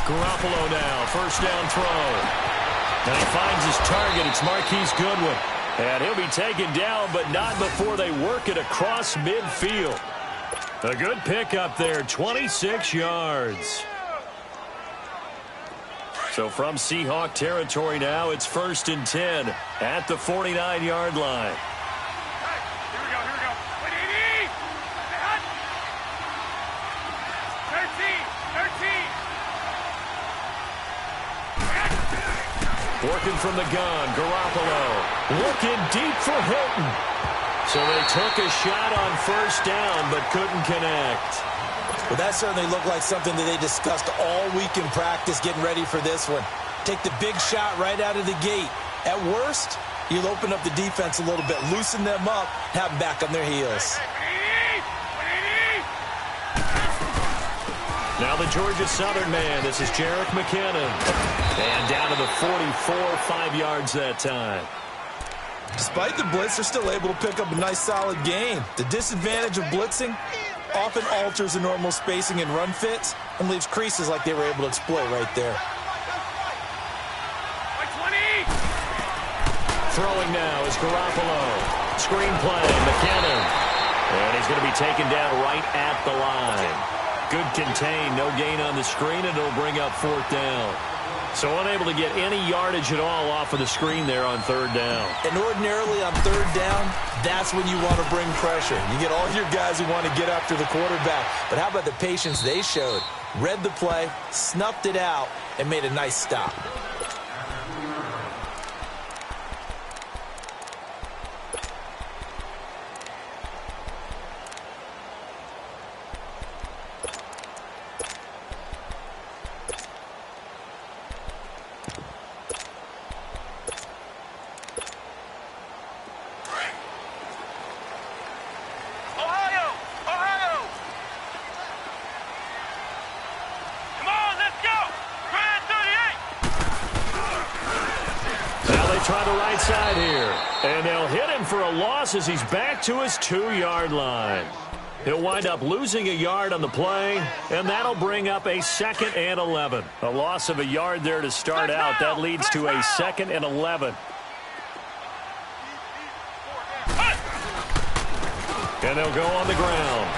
Garoppolo now, first down throw. And he finds his target. It's Marquise Goodwin. And he'll be taken down, but not before they work it across midfield. A good pickup there, 26 yards. So from Seahawk territory now, it's 1st and 10 at the 49-yard line. Working from the gun, Garoppolo looking deep for Hilton. So they took a shot on first down, but couldn't connect. Well, that certainly looked like something that they discussed all week in practice, getting ready for this one. Take the big shot right out of the gate. At worst, you'll open up the defense a little bit, loosen them up, have them back on their heels. Now the Georgia Southern man. This is Jerick McKinnon. And down to the 44, 5 yards that time. Despite the blitz, they're still able to pick up a nice, solid gain. The disadvantage of blitzing often alters the normal spacing and run fits and leaves creases like they were able to exploit right there. Throwing now is Garoppolo. Screen play, McKinnon. And he's going to be taken down right at the line. Good contain, no gain on the screen, and it'll bring up 4th down. So unable to get any yardage at all off of the screen there on 3rd down. And ordinarily on 3rd down, that's when you want to bring pressure. You get all your guys who want to get after the quarterback. But how about the patience they showed? Read the play, snuffed it out, and made a nice stop. Try the right side here. And they'll hit him for a loss as he's back to his 2-yard line. He'll wind up losing a yard on the play, and that'll bring up a 2nd and 11. A loss of a yard there to start out. That leads to a 2nd and 11. And they'll go on the ground.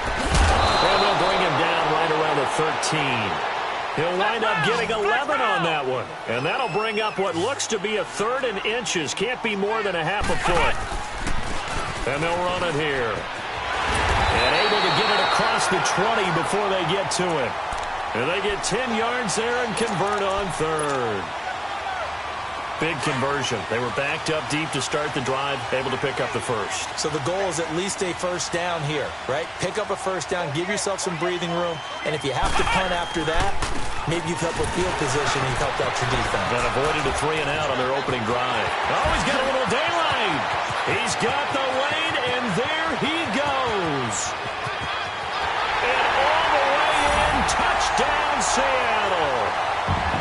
And they'll bring him down right around the 13. He'll wind up getting 11 on that one. And that'll bring up what looks to be a 3rd and inches. Can't be more than a half a foot. And they'll run it here. And able to get it across the 20 before they get to it. And they get 10 yards there and convert on 3rd. Big conversion. They were backed up deep to start the drive, able to pick up the first. So the goal is at least a 1st down here, right? Pick up a 1st down, give yourself some breathing room, and if you have to punt after that, maybe you've helped with field position and you've helped out your defense. And avoided a 3 and out on their opening drive. Oh, he's got a little daylight. He's got the lane, and there he goes. And all the way in, touchdown Seattle.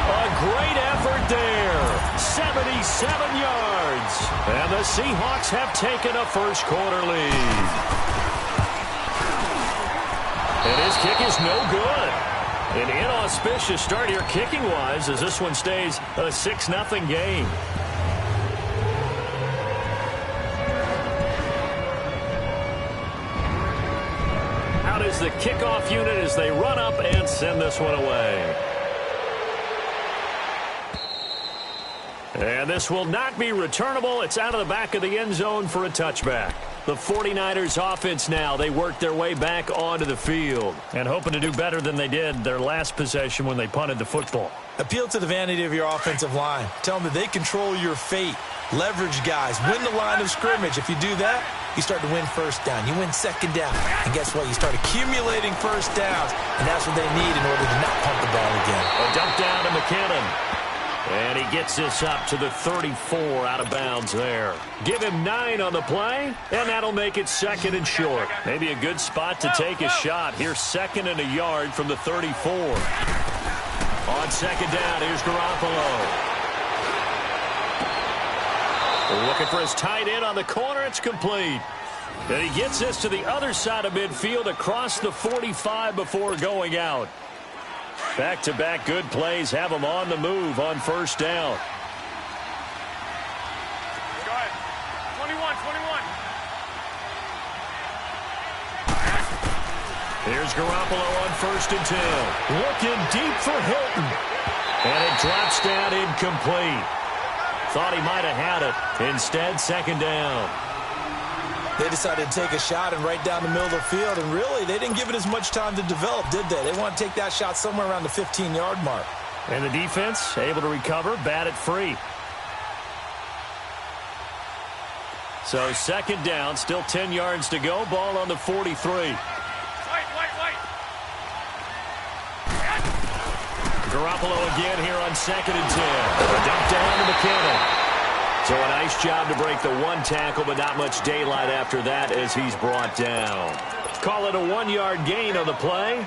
A great effort there. 77 yards. And the Seahawks have taken a first-quarter lead. And his kick is no good. An inauspicious start here kicking-wise as this one stays a 6-0 game. Out is the kickoff unit as they run up and send this one away. And this will not be returnable. It's out of the back of the end zone for a touchback. The 49ers offense now, they work their way back onto the field and hoping to do better than they did their last possession when they punted the football. Appeal to the vanity of your offensive line. Tell them that they control your fate. Leverage guys. Win the line of scrimmage. If you do that, you start to win 1st down. You win 2nd down. And guess what? You start accumulating 1st downs, and that's what they need in order to not punt the ball again. A dump down to McKinnon. And he gets this up to the 34 out of bounds there. Give him 9 on the play, and that'll make it 2nd and short. Maybe a good spot to take a shot. Here's 2nd and a yard from the 34. On 2nd down, here's Garoppolo. Looking for his tight end on the corner. It's complete. And he gets this to the other side of midfield across the 45 before going out. Back-to-back good plays have them on the move on first down. Go ahead. 21. Here's Garoppolo on 1st and 10. Looking deep for Hilton. And it drops down incomplete. Thought he might have had it. Instead, 2nd down. They decided to take a shot and right down the middle of the field, and really, they didn't give it as much time to develop, did they? They want to take that shot somewhere around the 15-yard mark. And the defense able to recover, bat it free. So 2nd down, still 10 yards to go, ball on the 43. Garoppolo again here on 2nd and 10. A dump down to McKinnon. So a nice job to break the one tackle, but not much daylight after that as he's brought down. Call it a 1-yard gain on the play.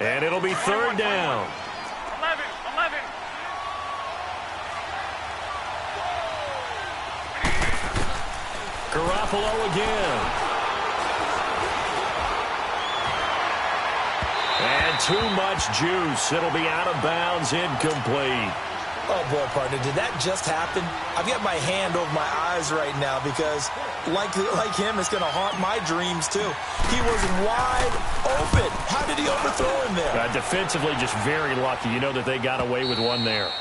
And it'll be 3rd down. 11. Garoppolo again. And too much juice. It'll be out of bounds, incomplete. Oh, boy, partner, did that just happen? I've got my hand over my eyes right now because, like him, it's going to haunt my dreams, too. He was wide open. How did he overthrow him there? Defensively, just very lucky. You know that they got away with one there.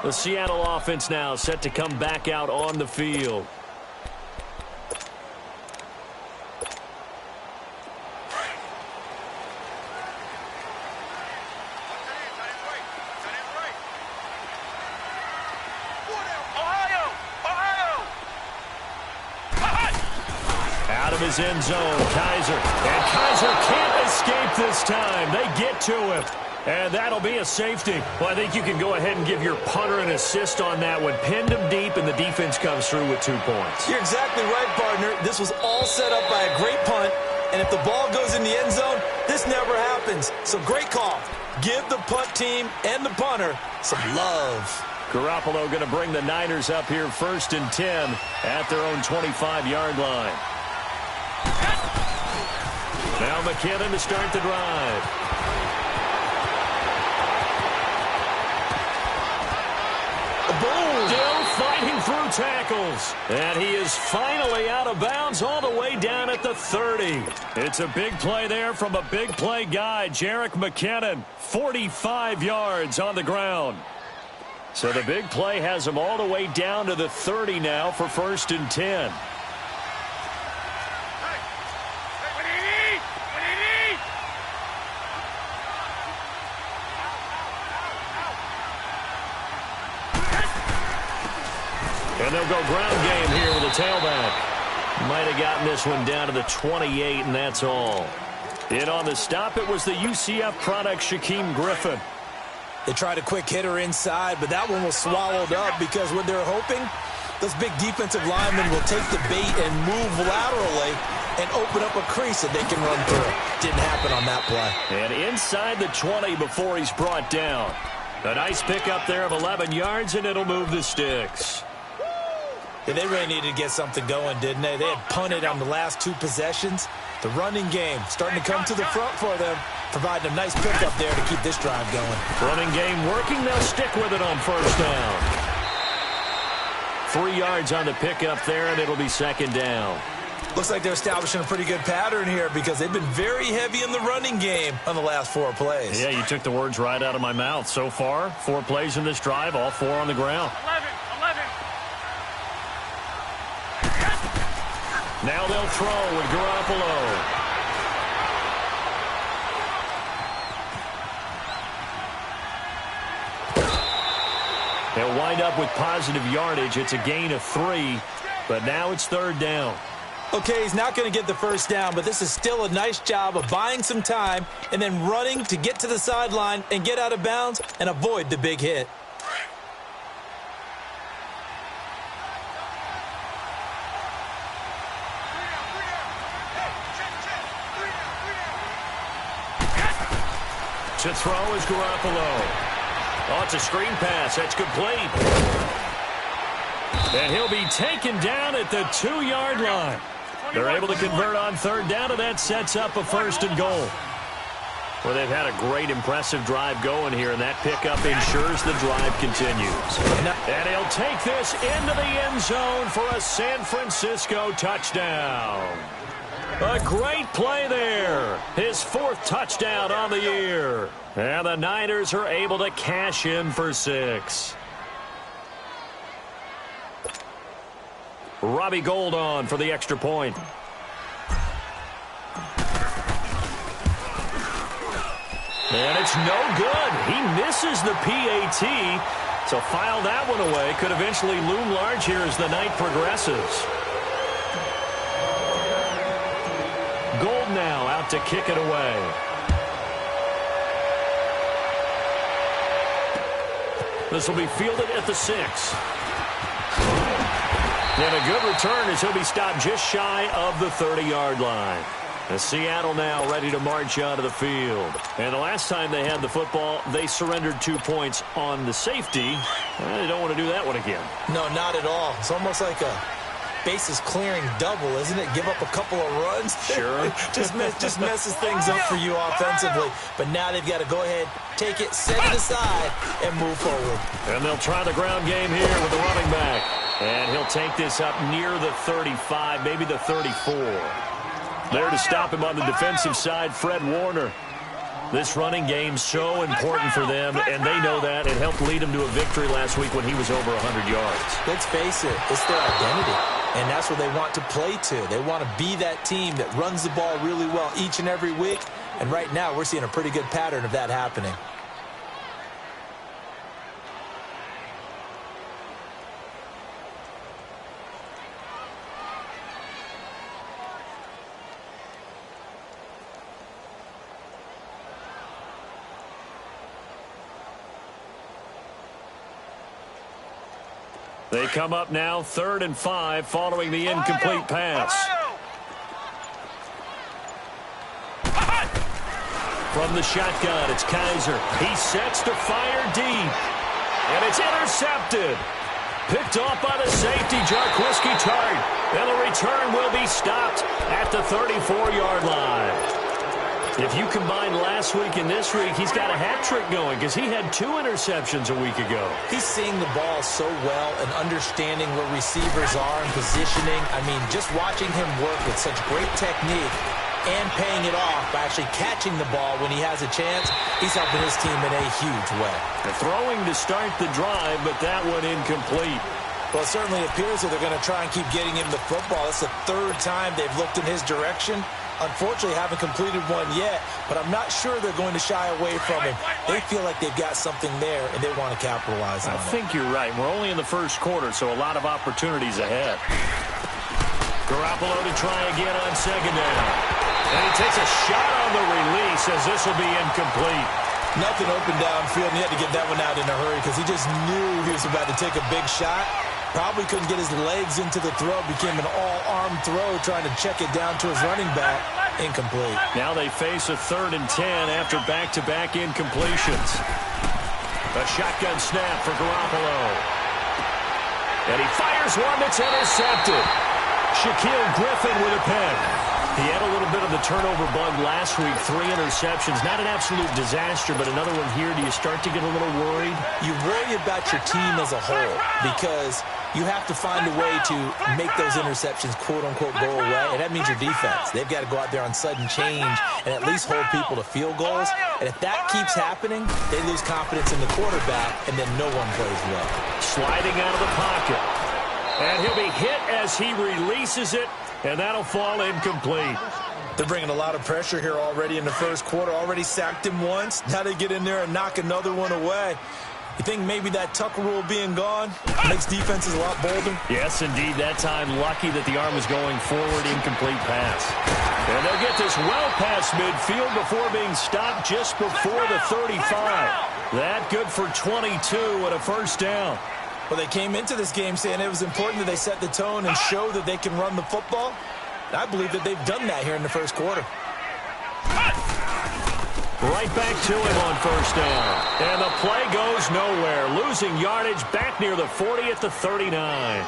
The Seattle offense now set to come back out on the field. His end zone, Kaiser. And Kaiser can't escape this time. They get to him. And that'll be a safety. Well, I think you can go ahead and give your punter an assist on that one. Pinned him deep, and the defense comes through with 2 points. You're exactly right, partner. This was all set up by a great punt. And if the ball goes in the end zone, this never happens. So great call. Give the punt team and the punter some love. Garoppolo going to bring the Niners up here 1st and 10 at their own 25-yard line. Now McKinnon to start the drive. Boom! Still fighting through tackles. And he is finally out of bounds all the way down at the 30. It's a big play there from a big play guy, Jerick McKinnon. 45 yards on the ground. So the big play has him all the way down to the 30 now for 1st and 10. And they'll go ground game here with a tailback. Might have gotten this one down to the 28, and that's all. In on the stop, it was the UCF product, Shaquem Griffin. They tried a quick hitter inside, but that one was swallowed up because what they're hoping, those big defensive linemen will take the bait and move laterally and open up a crease that they can run through. Didn't happen on that play. And inside the 20 before he's brought down. A nice pickup there of 11 yards, and it'll move the sticks. Yeah, they really needed to get something going, didn't they? They had punted on the last 2 possessions. The running game starting to come to the front for them, providing a nice pickup there to keep this drive going. Running game working. They'll stick with it on 1st down. 3 yards on the pickup there, and it'll be 2nd down. Looks like they're establishing a pretty good pattern here because they've been very heavy in the running game on the last 4 plays. Yeah, you took the words right out of my mouth. So far, 4 plays in this drive, all 4 on the ground. 11. Now they'll throw with Garoppolo. They'll wind up with positive yardage. It's a gain of 3, but now it's 3rd down. Okay, he's not going to get the 1st down, but this is still a nice job of buying some time and then running to get to the sideline and get out of bounds and avoid the big hit. To throw is Garoppolo. Oh, it's a screen pass. That's complete. And he'll be taken down at the 2-yard line. They're able to convert on 3rd down, and that sets up a 1st and goal. Well, they've had a great, impressive drive going here, and that pickup ensures the drive continues. And he'll take this into the end zone for a San Francisco touchdown. A great play there. His 4th touchdown on the year. And the Niners are able to cash in for 6. Robbie Gould on for the extra point. And it's no good. He misses the PAT. So file that one away. Could eventually loom large here as the night progresses. Gould now out to kick it away. This will be fielded at the 6. And a good return as he'll be stopped just shy of the 30-yard line. And Seattle now ready to march out of the field. And the last time they had the football, they surrendered 2 points on the safety. They don't want to do that one again. No, not at all. It's almost like a bases clearing double, isn't it? Give up a couple of runs. Sure. just messes things up for you offensively. But now they've got to go ahead, take it, set it aside, and move forward. And they'll try the ground game here with the running back. And he'll take this up near the 35, maybe the 34. There to stop him on the defensive side, Fred Warner. This running game so important for them, and they know that. It helped lead them to a victory last week when he was over 100 yards. Let's face it, it's their identity, and that's what they want to play to. They want to be that team that runs the ball really well each and every week, and right now we're seeing a pretty good pattern of that happening. They come up now 3rd and 5 following the incomplete pass. From the shotgun, it's Kaiser. He sets to fire deep. And it's intercepted. Picked off by the safety, Jarquiski Tart. And the return will be stopped at the 34-yard line. If you combine last week and this week, he's got a hat trick going because he had 2 interceptions a week ago. He's seeing the ball so well and understanding where receivers are and positioning. I mean, just watching him work with such great technique and paying it off by actually catching the ball when he has a chance, he's helping his team in a huge way. They're throwing to start the drive, but that one incomplete. Well, it certainly appears that they're going to try and keep getting him the football. It's the 3rd time they've looked in his direction. Unfortunately, haven't completed one yet, but I'm not sure they're going to shy away from him. They feel like they've got something there, and they want to capitalize on it. I think you're right. We're only in the first quarter, so a lot of opportunities ahead. Garoppolo to try again on 2nd down. And he takes a shot on the release as this will be incomplete. Nothing open downfield, and he had to get that one out in a hurry because he just knew he was about to take a big shot. Probably couldn't get his legs into the throw. Became an all-arm throw trying to check it down to his running back. Incomplete. Now they face a 3rd and 10 after back-to-back incompletions. A shotgun snap for Garoppolo. And he fires one that's intercepted. Shaquille Griffin with a pick. He had a little bit of the turnover bug last week. 3 interceptions. Not an absolute disaster, but another one here. Do you start to get a little worried? You worry about your team as a whole because you have to find a way to make those interceptions, quote-unquote, go away, and that means your defense. They've got to go out there on sudden change and at least hold people to field goals. And if that keeps happening, they lose confidence in the quarterback, and then no one plays well. Sliding out of the pocket. And he'll be hit as he releases it, and that'll fall incomplete. They're bringing a lot of pressure here already in the first quarter. Already sacked him once. Now they get in there and knock another one away. You think maybe that Tucker rule being gone makes defenses a lot bolder? Yes, indeed. That time, lucky that the arm was going forward, incomplete pass. And they'll get this well past midfield before being stopped just before the 35. That good for 22 and a first down. Well, they came into this game saying it was important that they set the tone and show that they can run the football. And I believe that they've done that here in the first quarter. Right back to him on first down. And the play goes nowhere. Losing yardage back near the 40 at the 39.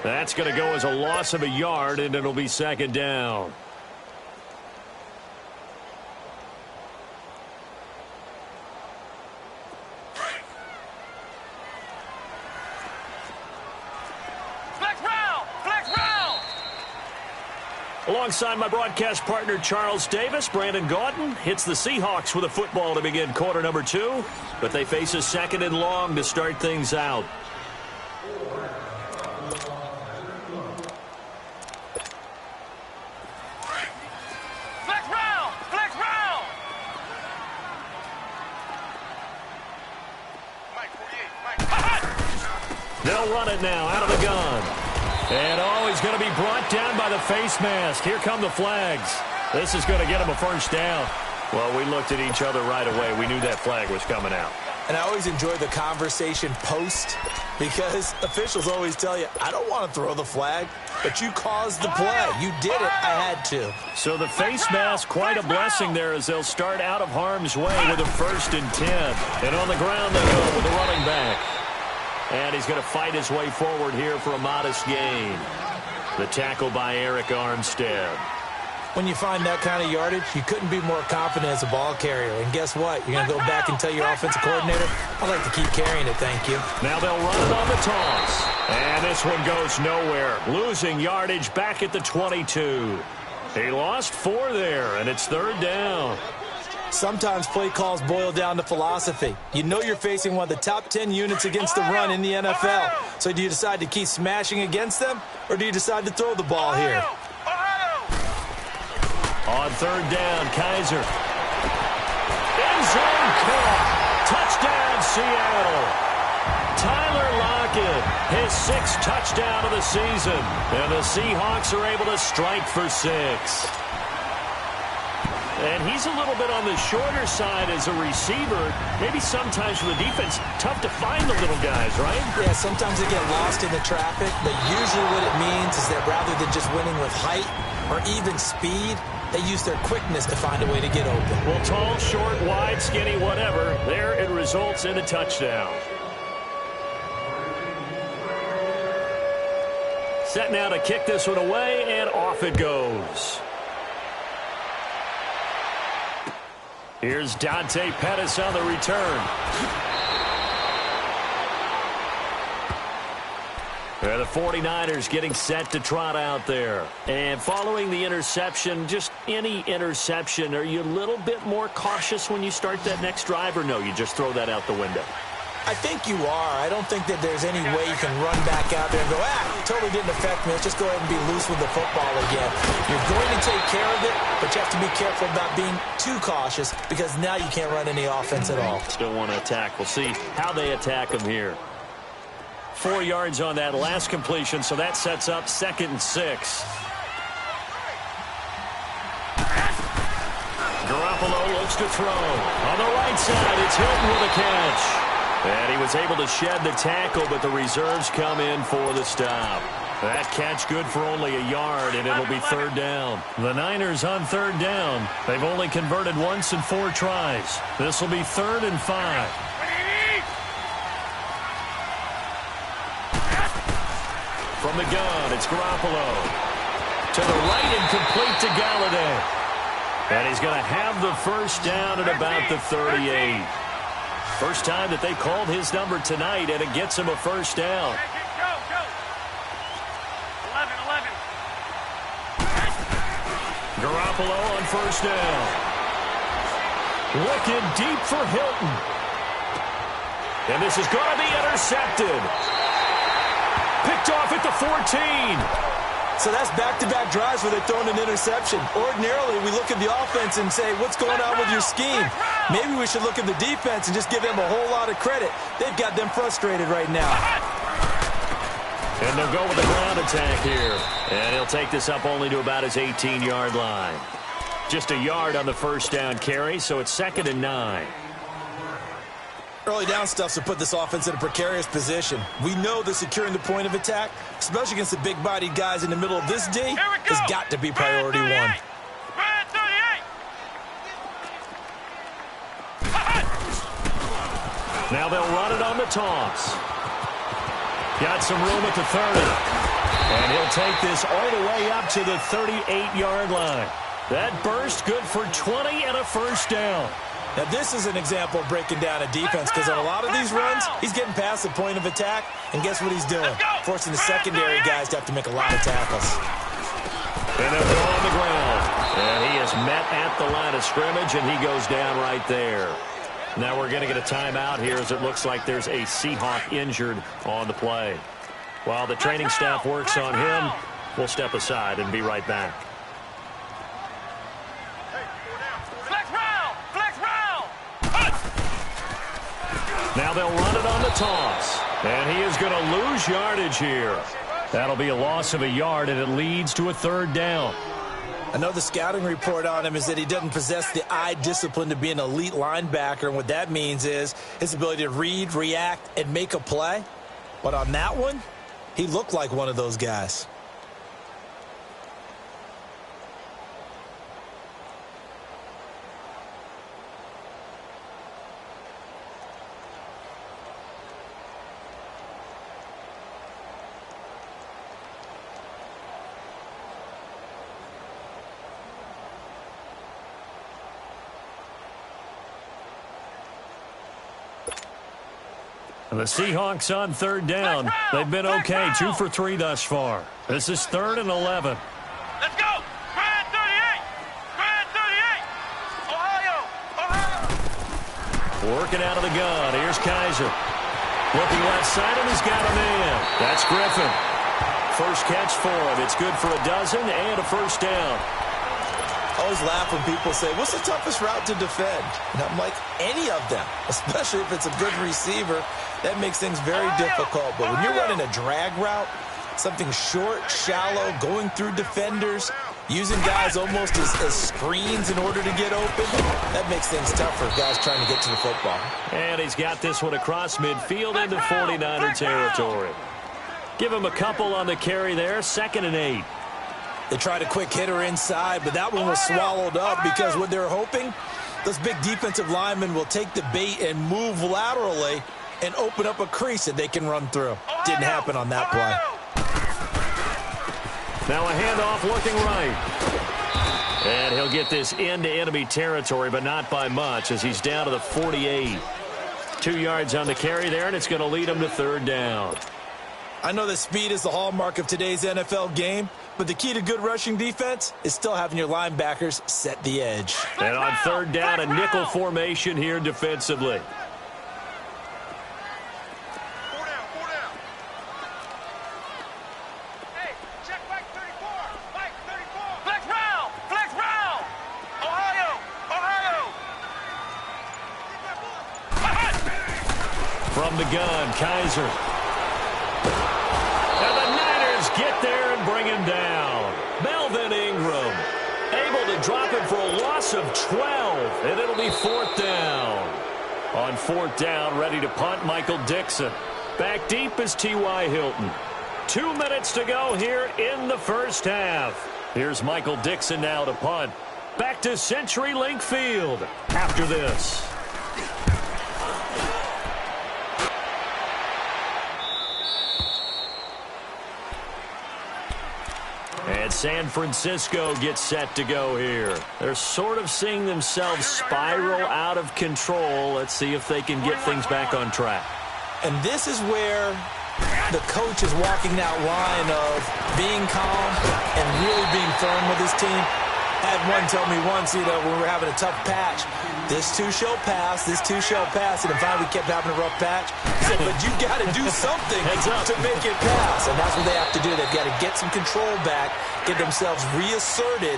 That's going to go as a loss of a yard, and it'll be 2nd down. alongside my broadcast partner, Charles Davis. Brandon Gaudin hits the Seahawks with a football to begin quarter number 2, but they face a 2nd and long to start things out. They'll run it now out of the gun. And, he's going to be brought down by the face mask. Here come the flags. This is going to get him a first down. Well, we looked at each other right away. We knew that flag was coming out. And I always enjoy the conversation post because officials always tell you, I don't want to throw the flag, but you caused the play. You did it. I had to. So the face mask, quite a blessing there as they'll start out of harm's way with a 1st and 10. And on the ground they go with the running back. And he's going to fight his way forward here for a modest gain. The tackle by Eric Armstead. When you find that kind of yardage, you couldn't be more confident as a ball carrier. And guess what? You're going to go back and tell your offensive coordinator, I'd like to keep carrying it, thank you. Now they'll run it on the toss. And this one goes nowhere. Losing yardage back at the 22. He lost 4 there, and it's 3rd down. Sometimes play calls boil down to philosophy. You know you're facing one of the top 10 units against the run in the NFL. So do you decide to keep smashing against them, or do you decide to throw the ball here? On 3rd down, Kaiser. End zone caught. Touchdown, Seattle. Tyler Lockett, his 6th touchdown of the season. And the Seahawks are able to strike for 6. And he's a little bit on the shorter side as a receiver. Maybe sometimes for the defense, tough to find the little guys, right? Yeah, sometimes they get lost in the traffic, but usually what it means is that rather than just winning with height or even speed, they use their quickness to find a way to get open. Well, tall, short, wide, skinny, whatever, there it results in a touchdown. Set now to kick this one away, and off it goes. Here's Dante Pettis on the return. The 49ers getting set to trot out there. And following the interception, just any interception, are you a little bit more cautious when you start that next drive, or no, you just throw that out the window? I think you are. I don't think that there's any way you can run back out there and go, totally didn't affect me. Let's just go ahead and be loose with the football again. You're going to take care of it, but you have to be careful about being too cautious because now you can't run any offense at all. Still want to attack. We'll see how they attack them here. 4 yards on that last completion, so that sets up 2nd and 6. Garoppolo looks to throw. On the right side, it's Hilton with a catch. And he was able to shed the tackle, but the reserves come in for the stop. That catch good for only a yard, and it'll be 3rd down. The Niners on 3rd down. They've only converted once in 4 tries. This will be 3rd and 5. From the gun, it's Garoppolo. To the right and complete to Galladay. And he's going to have the first down at about the 38. First time that they called his number tonight, and it gets him a first down. Go. 11. Garoppolo on first down. Looking deep for Hilton. And this is going to be intercepted. Picked off at the 14. So that's back-to-back drives where they're throwing an interception. Ordinarily, we look at the offense and say, what's going on with your scheme? Maybe we should look at the defense and just give them a whole lot of credit. They've got them frustrated right now. And they'll go with the ground attack here. And he'll take this up only to about his 18-yard line. Just a yard on the first down carry, so it's 2nd and 9. Early down stuff to put this offense in a precarious position. We know that securing the point of attack, especially against the big-bodied guys in the middle of this D, has got to be priority 1. Now they'll run it on the toss. Got some room at the 30. And he'll take this all the way up to the 38-yard line. That burst good for 20 and a first down. Now, this is an example of breaking down a defense because on a lot of these runs, he's getting past the point of attack, and guess what he's doing? Forcing the secondary guys to have to make a lot of tackles. And they'll go on the ground. And he is met at the line of scrimmage, and he goes down right there. Now we're going to get a timeout here as it looks like there's a Seahawk injured on the play. While the training staff works on him, we'll step aside and be right back. Flex round! Flex round! Now they'll run it on the toss. And he is going to lose yardage here. That'll be a loss of a yard, and it leads to a third down. I know the scouting report on him is that he doesn't possess the eye discipline to be an elite linebacker, and what that means is his ability to read, react, and make a play. But on that one, he looked like one of those guys. The Seahawks on third down. They've been okay, 2 for 3 thus far. This is 3rd and 11. Let's go! Grand 38! Grand 38! Ohio! Ohio! Working out of the gun. Here's Kaiser. Looking left side, and he's got a man. That's Griffin. First catch for him. It's good for a dozen and a first down. I always laugh when people say, what's the toughest route to defend? And I'm like, any of them, especially if it's a good receiver. That makes things very difficult. But when you're running a drag route, something short, shallow, going through defenders, using guys almost as screens in order to get open, that makes things tough for guys trying to get to the football. And he's got this one across midfield into 49er territory. Give him a couple on the carry there, 2nd and 8. They tried a quick hitter inside, but that one was swallowed up because what they're hoping, those big defensive linemen will take the bait and move laterally and open up a crease that they can run through. Didn't happen on that play. Now a handoff looking right. And he'll get this into enemy territory, but not by much as he's down to the 48. 2 yards on the carry there, and it's going to lead him to 3rd down. I know that speed is the hallmark of today's NFL game, but the key to good rushing defense is still having your linebackers set the edge. And on 3rd down, a nickel formation here defensively. 4 down. Hey, check back 34. Mike, 34. Flex round. Flex round. Ohio. From the gun, Kaiser. And the Niners get there and bring him down. Melvin Ingram able to drop him for a loss of 12, and it'll be 4th down. On 4th down, ready to punt, Michael Dixon. Back deep is T.Y. Hilton. 2 minutes to go here in the first half. Here's Michael Dixon now to punt. Back to CenturyLink Field after this. And San Francisco gets set to go here. They're sort of seeing themselves spiral out of control. Let's see if they can get things back on track. And this is where the coach is walking that line of being calm and really being firm with his team. I had one tell me once, when we were having a tough patch, this too shall pass, this too shall pass, and then finally we kept having a rough patch. He said, but you got to do something to make it pass, and that's what they have to do. They've got to get some control back, get themselves reasserted,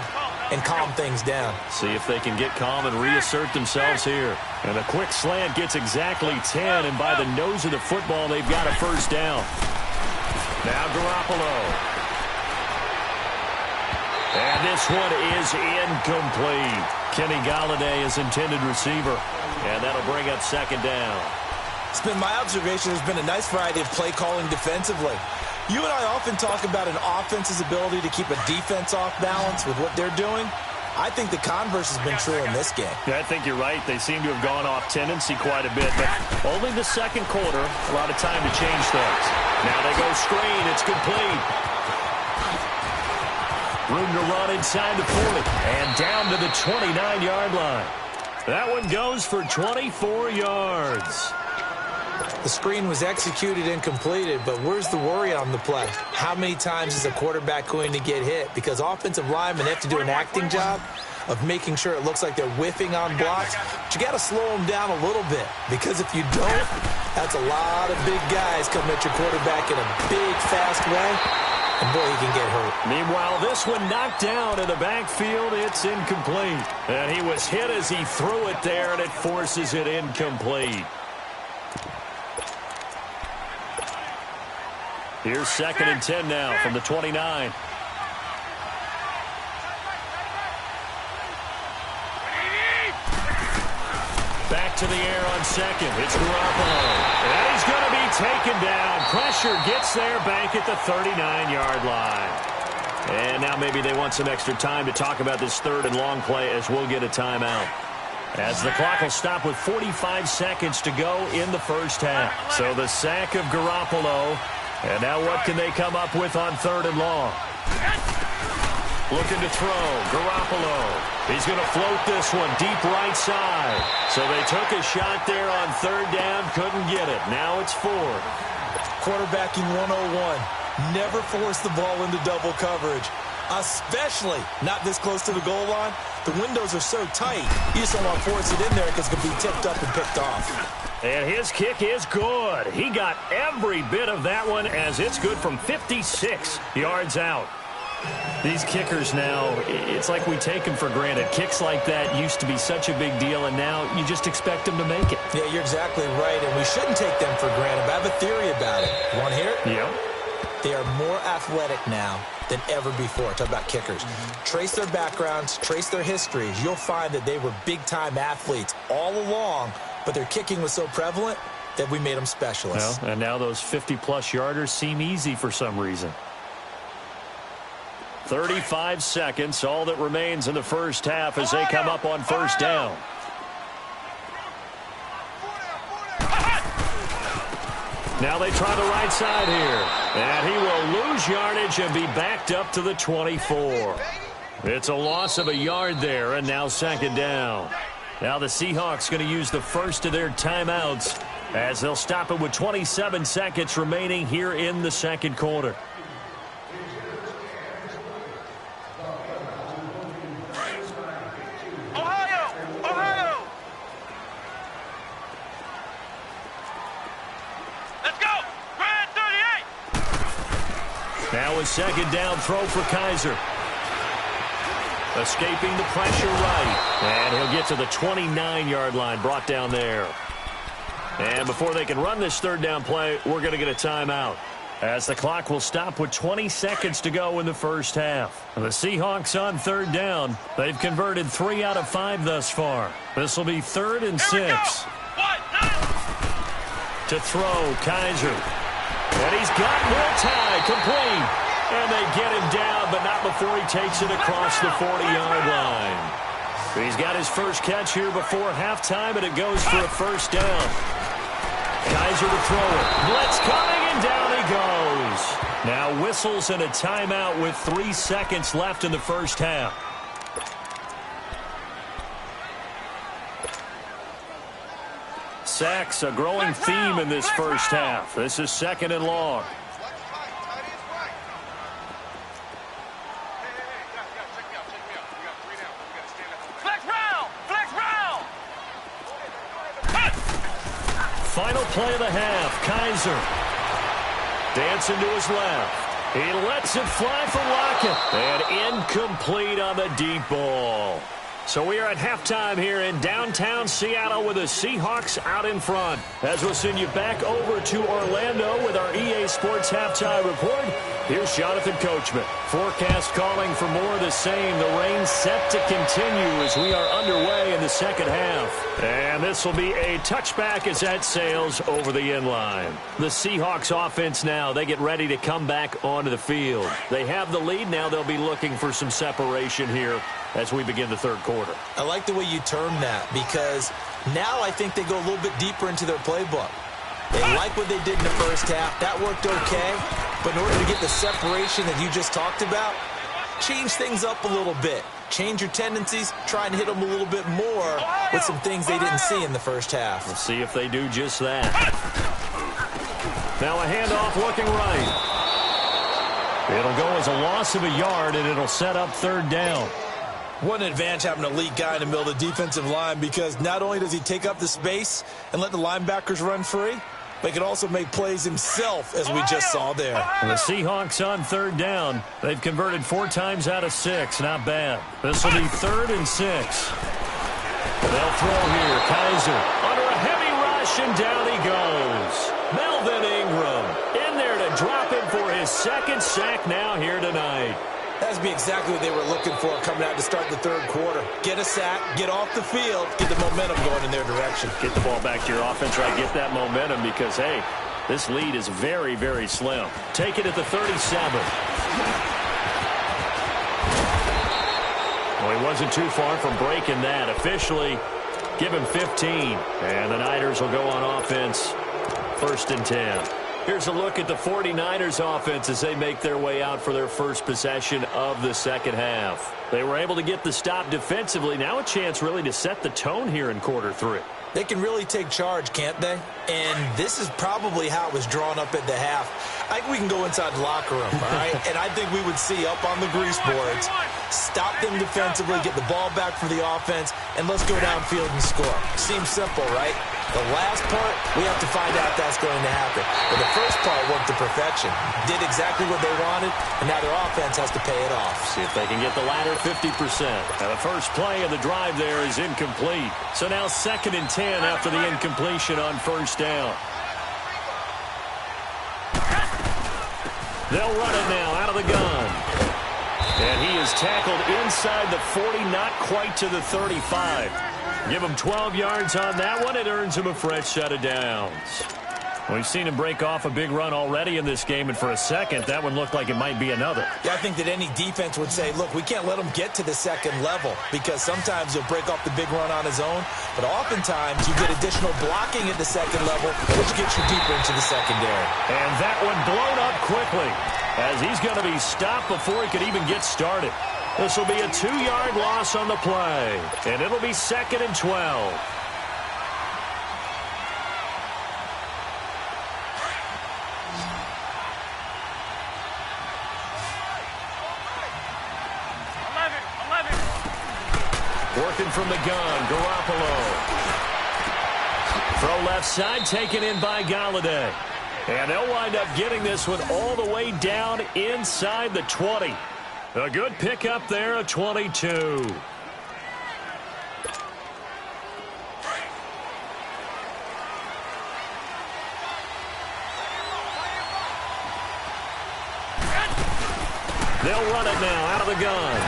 and calm things down. See if they can get calm and reassert themselves here. And a quick slant gets exactly 10, and by the nose of the football, they've got a first down. Now Garoppolo. And this one is incomplete. Kenny Golladay is intended receiver, and that'll bring up 2nd down. It's been my observation there's been a nice variety of play calling defensively. You and I often talk about an offense's ability to keep a defense off balance with what they're doing. I think the converse has been true in this game. Yeah, I think you're right. They seem to have gone off tendency quite a bit, but only the 2nd quarter, a lot of time to change things. Now they go screen. It's complete. Room to run inside the 40 and down to the 29-yard line. That one goes for 24 yards. The screen was executed and completed, but where's the worry on the play? How many times is a quarterback going to get hit? Because offensive linemen have to do an acting job of making sure it looks like they're whiffing on blocks. But you got to slow them down a little bit, because if you don't, that's a lot of big guys coming at your quarterback in a big, fast way. And boy, he can get hurt. Meanwhile, this one knocked down in the backfield. It's incomplete. And he was hit as he threw it there, and it forces it incomplete. Here's 2nd and 10 now from the 29. Back to the air on 2nd. It's Garoppolo. And he's going to be taken down. Pressure gets there back at the 39-yard line. And now maybe they want some extra time to talk about this 3rd and long play as we'll get a timeout. As the clock will stop with 45 seconds to go in the first half. So the sack of Garoppolo. And now what can they come up with on 3rd and long? Looking to throw. Garoppolo. He's going to float this one deep right side. So they took a shot there on 3rd down. Couldn't get it. Now it's 4th. Quarterbacking 101. Never force the ball into double coverage, especially not this close to the goal line. The windows are so tight, you just don't want to force it in there because it could be tipped up and picked off. And his kick is good. He got every bit of that one as it's good from 56 yards out. These kickers now, it's like we take them for granted. Kicks like that used to be such a big deal, and now you just expect them to make it. Yeah, you're exactly right, and we shouldn't take them for granted. But I have a theory about it. You want to hear it? Yeah. They are more athletic now than ever before. Talk about kickers. Trace their backgrounds, trace their histories. You'll find that they were big-time athletes all along, but their kicking was so prevalent that we made them specialists. Well, and now those 50-plus yarders seem easy for some reason. 35 seconds, all that remains in the first half as they come up on 1st down. Now they try the right side here. And he will lose yardage and be backed up to the 24. It's a loss of a yard there, and now 2nd down. Now the Seahawks going to use the first of their timeouts as they'll stop it with 27 seconds remaining here in the 2nd quarter. Now a 2nd down throw for Kaiser. Escaping the pressure right. And he'll get to the 29-yard line, brought down there. And before they can run this 3rd down play, we're going to get a timeout, as the clock will stop with 20 seconds to go in the first half. The Seahawks on 3rd down. They've converted 3 out of 5 thus far. This will be 3rd and 6. To throw, Kaiser. And he's got Will complete. And they get him down, but not before he takes it across the 40-yard line. He's got his first catch here before halftime, and it goes for a 1st down. Kaiser to throw it. Blitz coming, and down he goes. Now whistles and a timeout with 3 seconds left in the first half. Sacks, a growing theme in this first half. This is 2nd and long. Final play of the half. Kaiser dancing to his left. He lets it fly for Lockett. And incomplete on the deep ball. So we are at halftime here in downtown Seattle with the Seahawks out in front. As we'll send you back over to Orlando with our EA Sports Halftime Report, here's Jonathan Coachman. Forecast calling for more of the same. The rain set to continue as we are underway in the 2nd half. And this will be a touchback as that sails over the inline. The Seahawks offense now, they get ready to come back onto the field. They have the lead. Now they'll be looking for some separation here as we begin the 3rd quarter. I like the way you term that, because now I think they go a little bit deeper into their playbook. They like what they did in the first half. That worked okay. But in order to get the separation that you just talked about, change things up a little bit. Change your tendencies. Try and hit them a little bit more with some things they didn't see in the first half. We'll see if they do just that. Now a handoff looking right. It'll go as a loss of a yard, and it'll set up third down. What an advantage having an elite guy in the middle of the defensive line, because not only does he take up the space and let the linebackers run free, but he can also make plays himself, as we just saw there. And the Seahawks on third down. They've converted 4 times out of 6. Not bad. This will be 3rd and 6. They'll throw here. Kaiser under a heavy rush, and down he goes. Melvin Ingram in there to drop him for his 2nd sack now here tonight. That's be exactly what they were looking for coming out to start the 3rd quarter. Get a sack, get off the field, get the momentum going in their direction. Get the ball back to your offense, right? Get that momentum because, hey, this lead is very, very slim. Take it at the 37. Well, he wasn't too far from breaking that. Officially, give him 15. And the Niners will go on offense, 1st and 10. Here's a look at the 49ers offense as they make their way out for their first possession of the second half. They were able to get the stop defensively. Now a chance really to set the tone here in quarter 3. They can really take charge, can't they? And this is probably how it was drawn up at the half. I think we can go inside the locker room, all right? And I think we would see up on the grease boards, stop them defensively, get the ball back for the offense, and let's go downfield and score. Seems simple, right? The last part, we have to find out if that's going to happen. But the first part worked to perfection. Did exactly what they wanted, and now their offense has to pay it off. See if they can get the latter 50%. Now the first play of the drive there is incomplete. So now 2nd and 10 after the incompletion on 1st down. They'll run it now out of the gun. And he is tackled inside the 40, not quite to the 35. Give him 12 yards on that one. It earns him a fresh set of downs. We've seen him break off a big run already in this game, and for a second, that one looked like it might be another. Yeah, I think that any defense would say, look, we can't let him get to the 2nd level, because sometimes he'll break off the big run on his own, but oftentimes you get additional blocking at the 2nd level, which gets you deeper into the secondary. And that one blown up quickly, as he's going to be stopped before he could even get started. This will be a 2-yard loss on the play, and it'll be 2nd and 12. Working from the gun, Garoppolo. Throw left side, taken in by Galladay. And they'll wind up getting this one all the way down inside the 20. A good pickup there, a 22. They'll run it now out of the gun.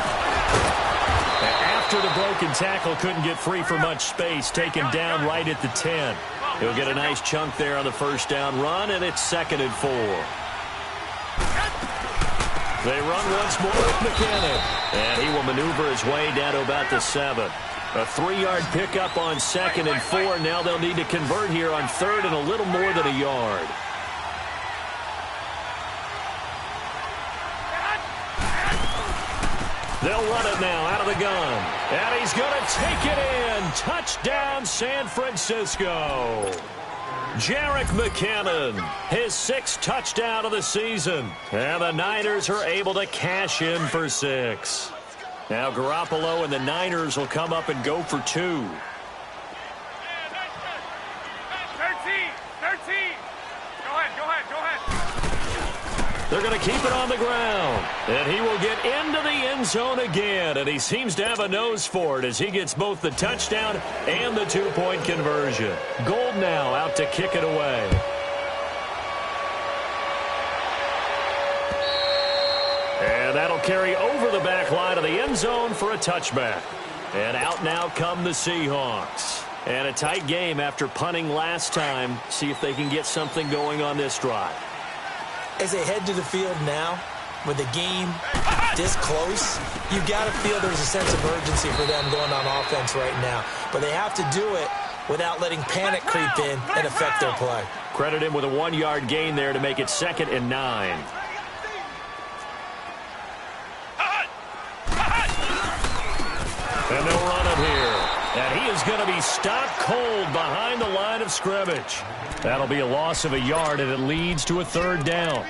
After the broken tackle, couldn't get free for much space, taken down right at the 10. He'll get a nice chunk there on the 1st down run, and it's 2nd and 4. They run once more with McKinnon, and he will maneuver his way down to about the 7. A 3-yard pickup on 2nd and 4. Now they'll need to convert here on 3rd and a little more than a yard. They'll run it now out of the gun. And he's going to take it in. Touchdown, San Francisco. Jerick McKinnon, his 6th touchdown of the season. And the Niners are able to cash in for 6. Now Garoppolo and the Niners will come up and go for 2. 13. Go ahead. They're going to keep it on the ground. And he will get into the end zone again. And he seems to have a nose for it as he gets both the touchdown and the 2-point conversion. Gold now out to kick it away. And that'll carry over the back line of the end zone for a touchback. And out now come the Seahawks. And a tight game after punting last time. See if they can get something going on this drive. As they head to the field now, with the game this close, you got to feel there's a sense of urgency for them going on offense right now. But they have to do it without letting panic creep in and affect their play. Credit him with a 1-yard gain there to make it 2nd and 9. And they'll run it here. And he is going to be stopped cold behind the line of scrimmage. That'll be a loss of a yard, and it leads to a third down.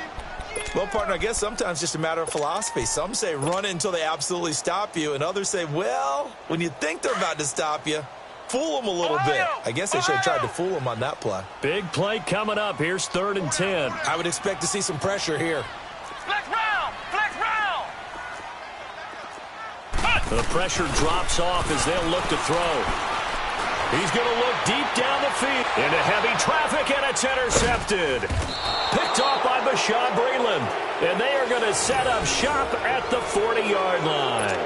Well, partner, I guess sometimes it's just a matter of philosophy. Some say run it until they absolutely stop you, and others say, well, when you think they're about to stop you, fool them a little bit. I guess they should have tried to fool them on that play. Big play coming up. Here's 3rd and 10. I would expect to see some pressure here. Flex round! Flex round! The pressure drops off as they'll look to throw. He's going to look deep down the field into heavy traffic, and it's intercepted. Picked off by Bashaud Breeland. And they are going to set up shop at the 40-yard line.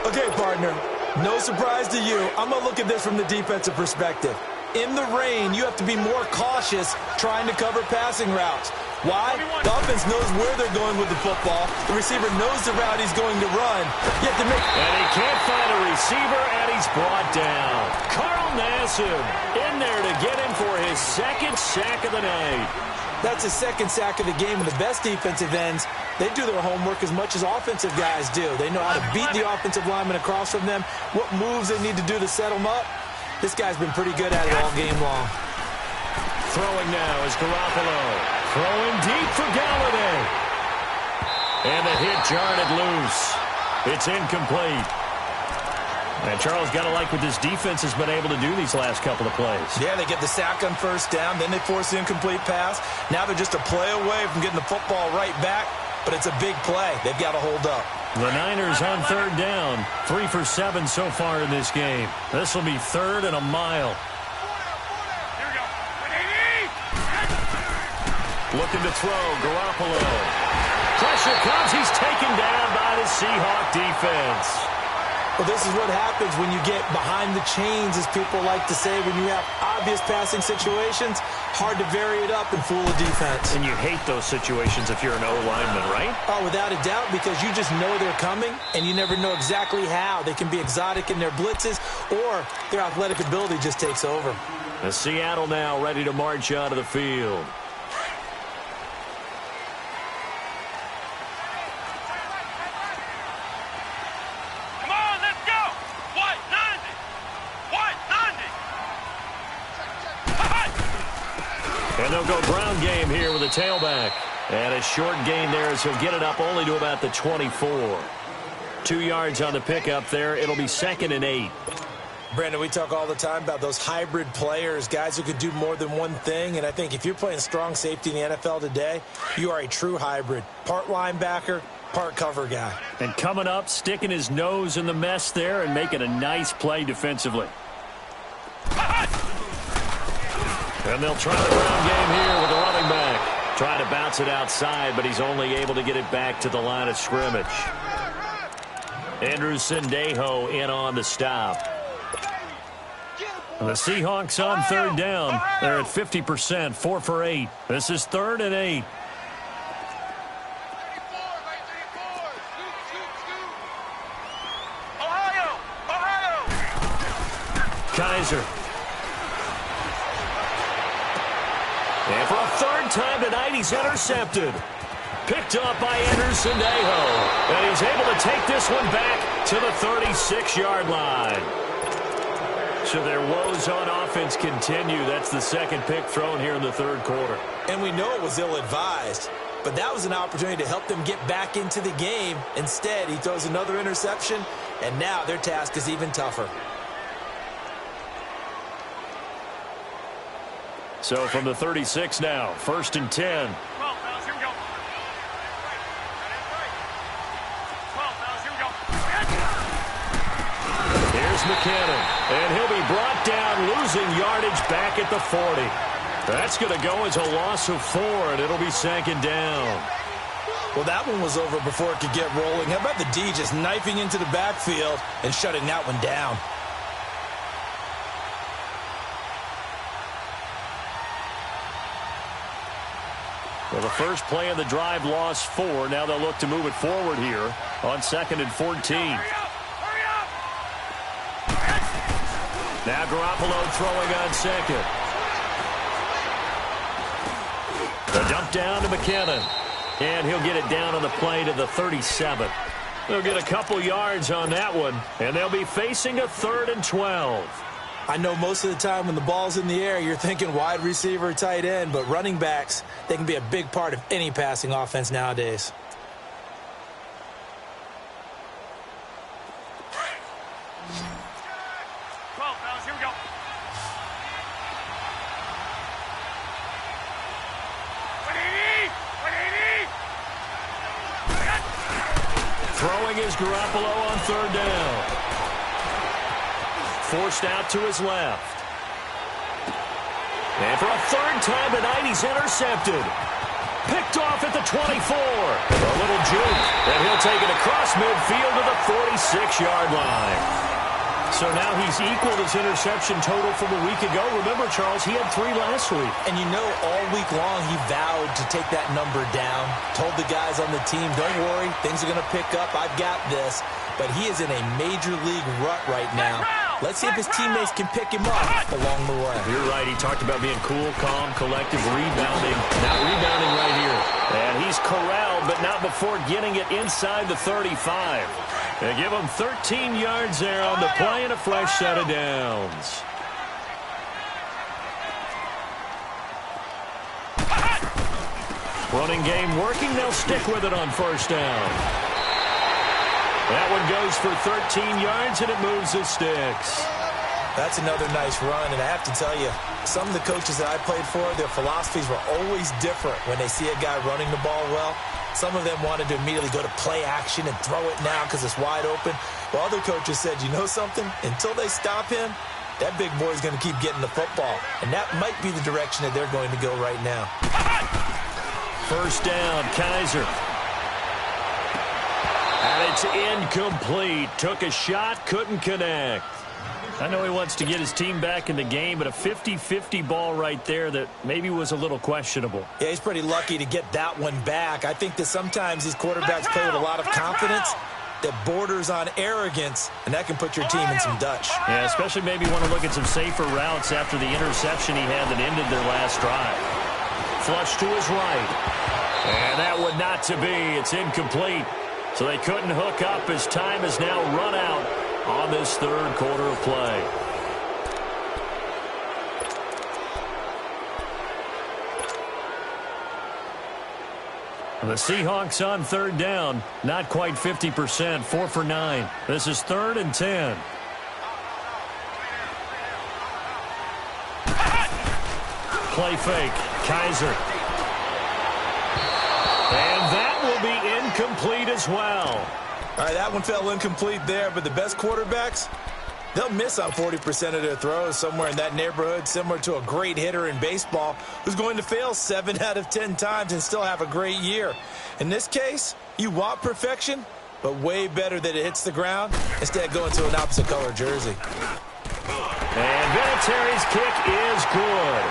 Okay, partner, no surprise to you. I'm going to look at this from the defensive perspective. In the rain, you have to be more cautious trying to cover passing routes. Why? The offense knows where they're going with the football. The receiver knows the route he's going to run. You have to make... And he can't find a receiver, and he's brought down. Carl Nassib in there to get him for his 2nd sack of the night. That's his 2nd sack of the game, and the best defensive ends, they do their homework as much as offensive guys do. They know how to beat the offensive lineman across from them, what moves they need to do to set them up. This guy's been pretty good at it all game long. Throwing now is Garoppolo. Throwing deep for Galladay. And the hit jarred it loose. It's incomplete. And Charles, got to like what this defense has been able to do these last couple of plays. Yeah, they get the sack on 1st down, then they force the incomplete pass. Now they're just a play away from getting the football right back, but it's a big play. They've got to hold up. The Niners on 3rd down. 3 for 7 so far in this game. This will be 3rd and a mile. Here we go. Looking to throw, Garoppolo. Pressure comes. He's taken down by the Seahawk defense. Well, this is what happens when you get behind the chains, as people like to say, when you have obvious passing situations. Hard to vary it up and fool a defense. And you hate those situations if you're an O-lineman, right? Oh, without a doubt, because you just know they're coming, and you never know exactly how. They can be exotic in their blitzes, or their athletic ability just takes over. The Seattle now ready to march onto the field. And they'll go ground game here with a tailback. And a short gain there as he'll get it up only to about the 24. 2 yards on the pickup there. It'll be 2nd and 8. Brandon, we talk all the time about those hybrid players, guys who could do more than one thing. And I think if you're playing strong safety in the NFL today, you are a true hybrid. Part linebacker, part cover guy. And coming up, sticking his nose in the mess there and making a nice play defensively. And they'll try the ground game here with the running back. Trying to bounce it outside, but he's only able to get it back to the line of scrimmage. Andrew Sendejo in on the stop. The Seahawks on 3rd down. They're at 50%, 4 for 8. This is 3rd and 8. Kaiser. And for a 3rd time tonight, he's intercepted. Picked up by Andrew Sendejo. And he's able to take this one back to the 36-yard line. So their woes on offense continue. That's the 2nd pick thrown here in the 3rd quarter. And we know it was ill-advised, but that was an opportunity to help them get back into the game. Instead, he throws another interception, and now their task is even tougher. So from the 36 now, 1st and 10. 12, fellas, here we go. 12, fellas, here we go. Here's McKinnon, and he'll be brought down, losing yardage back at the 40. That's going to go as a loss of 4, and it'll be 2nd down. Well, that one was over before it could get rolling. How about the D just knifing into the backfield and shutting that one down? Well, the first play of the drive lost 4. Now they'll look to move it forward here on 2nd and 14. Hurry up! Now Garoppolo throwing on 2nd. The dump down to McKinnon. And he'll get it down on the play to the 37. They'll get a couple yards on that one, and they'll be facing a 3rd and 12. I know most of the time when the ball's in the air, you're thinking wide receiver, tight end, but running backs, they can be a big part of any passing offense nowadays. Here we go. Throwing is Garoppolo on 3rd down. Forced out to his left. And for a 3rd time tonight, he's intercepted. Picked off at the 24. A little juke, and he'll take it across midfield to the 46-yard line. So now he's equaled his interception total from a week ago. Remember, Charles, he had 3 last week. And you know, all week long he vowed to take that number down. Told the guys on the team, don't worry, things are going to pick up. I've got this. But he is in a major league rut right now. Let's see if his teammates can pick him up along the way. You're right. He talked about being cool, calm, collective, rebounding. Not rebounding right here. And he's corralled, but not before getting it inside the 35. They give him 13 yards there on the play and a fresh set of downs. Running game working. They'll stick with it on 1st down. That one goes for 13 yards, and it moves the sticks. That's another nice run, and I have to tell you, some of the coaches that I played for, their philosophies were always different when they see a guy running the ball well. Some of them wanted to immediately go to play action and throw it now because it's wide open. While other coaches said, you know something? Until they stop him, that big boy's going to keep getting the football. And that might be the direction that they're going to go right now. 1st down, Kaiser. And it's incomplete. Took a shot, couldn't connect. I know he wants to get his team back in the game, but a 50-50 ball right there that maybe was a little questionable. Yeah, he's pretty lucky to get that one back. I think that sometimes these quarterbacks play with a lot of confidence that borders on arrogance, and that can put your team in some Dutch. Yeah, especially maybe want to look at some safer routes after the interception he had that ended their last drive. Flush to his right. And that one not to be. It's incomplete. So they couldn't hook up as time has now run out on this 3rd quarter of play. The Seahawks on 3rd down, not quite 50%, 4 for 9. This is 3rd and 10. Play fake, Kaiser. And that will be incomplete as well. All right, that one fell incomplete there, but the best quarterbacks, they'll miss on 40% of their throws, somewhere in that neighborhood, similar to a great hitter in baseball who's going to fail 7 out of 10 times and still have a great year. In this case, you want perfection, but way better that it hits the ground instead of going to an opposite color jersey. And Vinatieri's kick is good.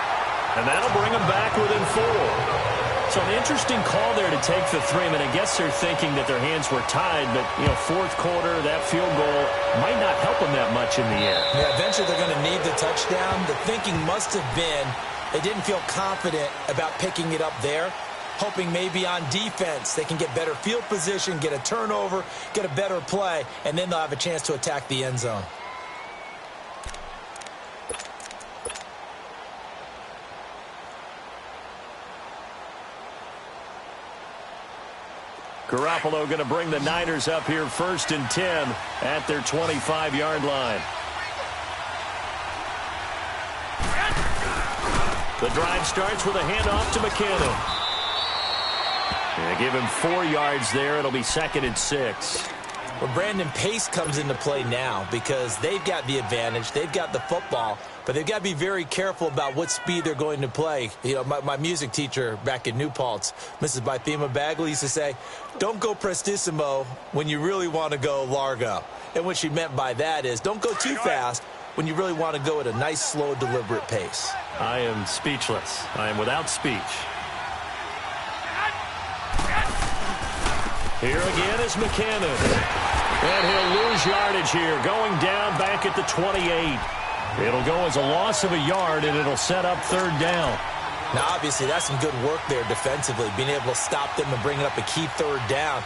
And that'll bring them back within 4. So an interesting call there to take the 3. I mean, I guess they're thinking that their hands were tied, but, you know, 4th quarter, that field goal might not help them that much in the air. Yeah, eventually they're going to need the touchdown. The thinking must have been they didn't feel confident about picking it up there, hoping maybe on defense they can get better field position, get a turnover, get a better play, and then they'll have a chance to attack the end zone. Garoppolo going to bring the Niners up here 1st and 10 at their 25-yard line. The drive starts with a handoff to McKinnon. They give him 4 yards there. It'll be 2nd and 6. Well, Brandon, pace comes into play now because they've got the advantage. They've got the football, but they've got to be very careful about what speed they're going to play. You know, my music teacher back in New Paltz, Mrs. Bythema Bagley, used to say, don't go prestissimo when you really want to go largo. And what she meant by that is don't go too fast when you really want to go at a nice, slow, deliberate pace. I am speechless. I am without speech. Here again is McKinnon. And he'll lose yardage here, going down back at the 28. It'll go as a loss of a yard, and it'll set up 3rd down. Now, obviously, that's some good work there defensively, being able to stop them and bring up a key 3rd down.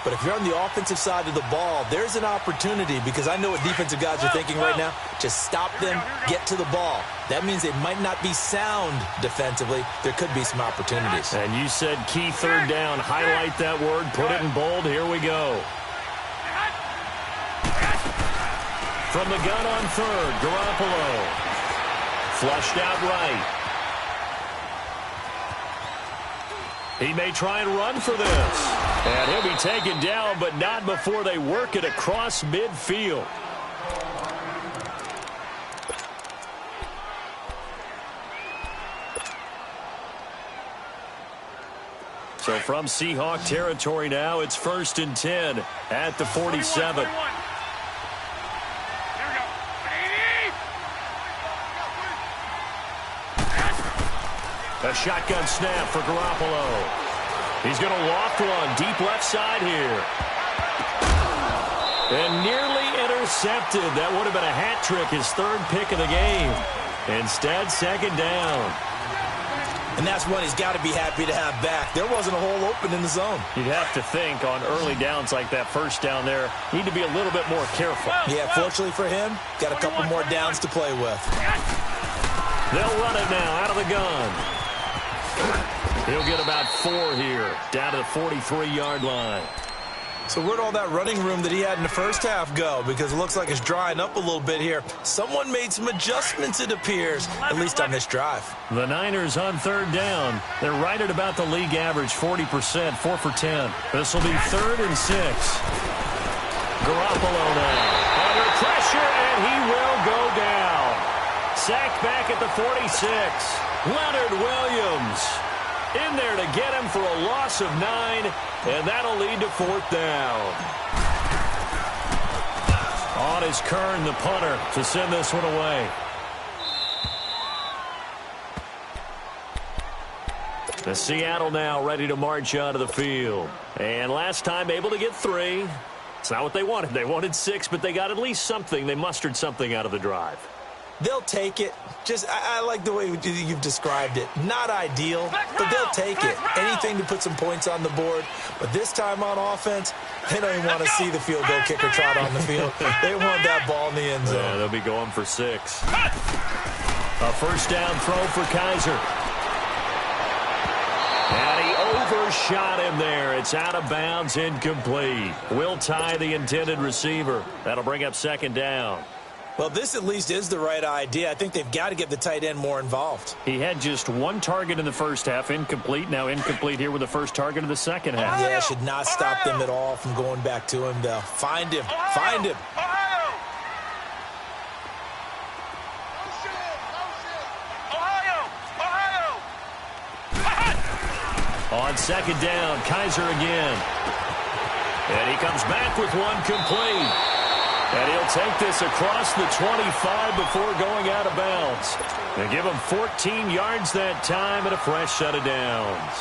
But if you're on the offensive side of the ball, there's an opportunity, because I know what defensive guys are thinking right now. Just stop them, get to the ball. That means they might not be sound defensively. There could be some opportunities. And you said key third down. Highlight that word, put it in bold. Here we go. From the gun on third, Garoppolo. Flushed out right. He may try and run for this. And he'll be taken down, but not before they work it across midfield. So from Seahawk territory now, it's 1st and 10 at the 47. A shotgun snap for Garoppolo. He's going to loft one deep left side here. And nearly intercepted. That would have been a hat trick, his 3rd pick of the game. Instead, 2nd down. And that's one he's got to be happy to have back. There wasn't a hole open in the zone. You'd have to think on early downs like that, first down there, need to be a little bit more careful. Yeah, fortunately for him, got a couple more downs to play with. They'll run it now out of the gun. He'll get about 4 here, down to the 43-yard line. So where'd all that running room that he had in the first half go? Because it looks like it's drying up a little bit here. Someone made some adjustments, it appears, at least on this drive. The Niners on 3rd down. They're right at about the league average, 40%, 4 for 10. This will be 3rd and 6. Garoppolo now. Under pressure, and he will go down. Sacked back at the 46. Leonard Williams in there to get him for a loss of 9, and that'll lead to 4th down. On is Kern, the punter, to send this one away. The Seattle now ready to march onto the field. And last time able to get 3. It's not what they wanted. They wanted 6, but they got at least something. They mustered something out of the drive. They'll take it. I like the way you've described it. Not ideal, but they'll take it. Anything to put some points on the board. But this time on offense, they don't even want to see the field goal kicker trot on the field. They want that ball in the end zone. Yeah, they'll be going for 6. A first down throw for Kaiser. And he overshot him there. It's out of bounds, incomplete. Will tie the intended receiver. That'll bring up 2nd down. Well, this at least is the right idea. I think they've got to get the tight end more involved. He had just 1 target in the first half, incomplete. Now incomplete here with the first target of the second half. Yeah, should not stop them at all from going back to him, though. Find him. Find him. On 2nd down, Kaiser again. And he comes back with 1 complete. And he'll take this across the 25 before going out of bounds. They give him 14 yards that time and a fresh set of downs.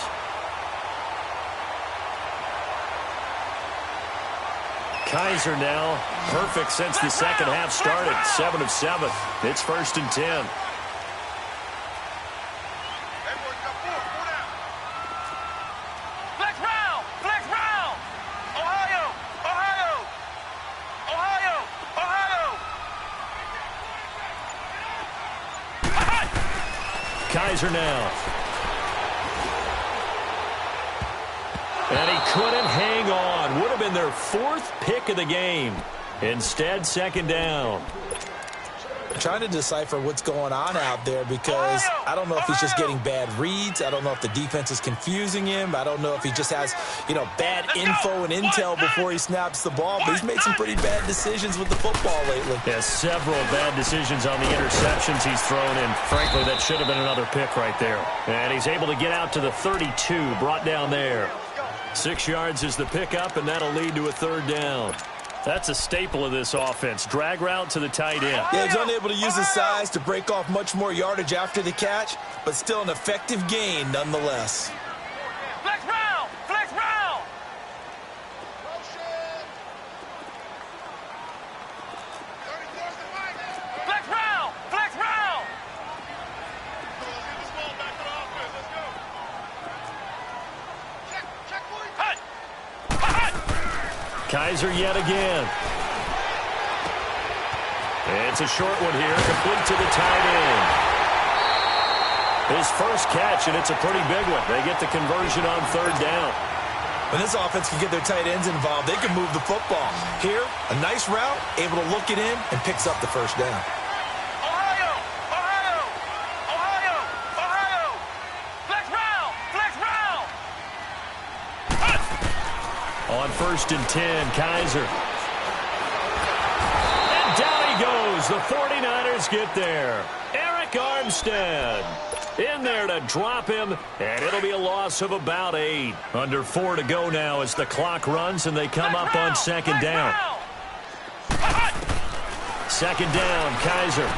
Kaiser now perfect since the second half started. 7 of 7. It's 1st and 10. Kaiser now. And he couldn't hang on. Would have been their 4th pick of the game. Instead, 2nd down. I'm trying to decipher what's going on out there, because I don't know if he's just getting bad reads. I don't know if the defense is confusing him. I don't know if he just has, bad info and intel before he snaps the ball. But he's made some pretty bad decisions with the football lately. Yeah, several bad decisions on the interceptions he's thrown in. Frankly, that should have been another pick right there. And he's able to get out to the 32, brought down there. 6 yards is the pickup, and that'll lead to a 3rd down. That's a staple of this offense. Drag route to the tight end. Yeah, he's unable to use his size to break off much more yardage after the catch, but still an effective gain nonetheless. Flex round! Flex round! Flex round! Flex round! Check, boys! Hut! Kaiser yet again. It's a short one here, complete to the tight end. His first catch, and it's a pretty big one. They get the conversion on third down. When this offense can get their tight ends involved, they can move the football. Here, a nice route, able to look it in, and picks up the first down. Ohio! Ohio! Ohio! Ohio! Flex round! Flex round! On 1st and 10, Kaiser. And down he goes. The 49ers get there. Eric Armstead in there to drop him, and it'll be a loss of about 8. Under 4 to go now as the clock runs, and they come up on 2nd down. 2nd down, Kaiser.